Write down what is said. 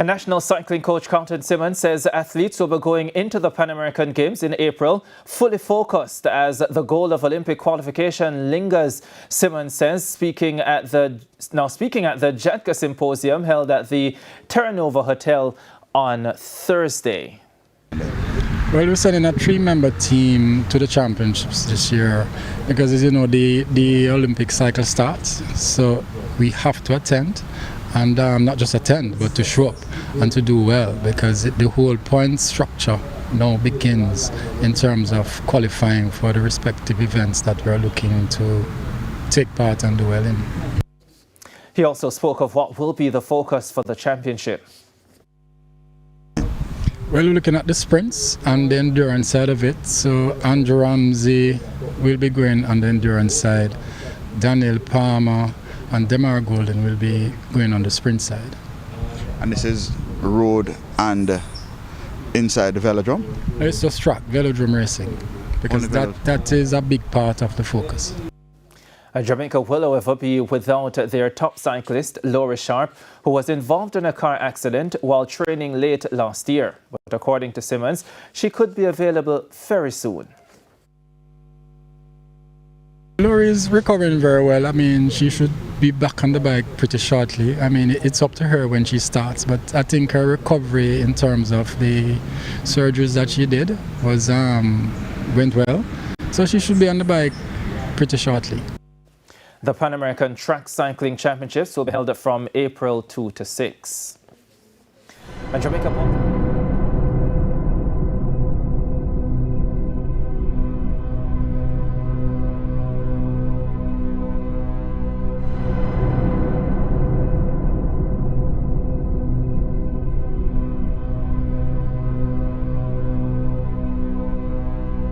A national cycling coach, Captain Simmonds, says athletes will be going into the Pan American Games in April fully focused as the goal of Olympic qualification lingers. Simmonds says, speaking at the JATCA Symposium held at the Terranova Hotel on Thursday. Well, we're sending a 3-member team to the championships this year because, as you know, the Olympic cycle starts, so we have to attend. And not just attend, but to show up and to do well, because the whole point structure now begins in terms of qualifying for the respective events that we're looking to take part and do well in. He also spoke of what will be the focus for the championship. Well, we're looking at the sprints and the endurance side of it. So Andrew Ramsey will be going on the endurance side. Daniel Palmer and Demar Golden will be going on the sprint side. And this is road and inside the velodrome? It's just track, velodrome racing, because that is a big part of the focus. Jamaica will, however, be without their top cyclist, Laurie Sharp, who was involved in a car accident while training late last year. But according to Simmonds, she could be available very soon. Laurie is recovering very well. I mean, she should be back on the bike pretty shortly. I mean, it's up to her when she starts, but I think her recovery in terms of the surgeries that she did went well. So she should be on the bike pretty shortly. The Pan American Track Cycling Championships will be held from April 2 to 6. And Jamaica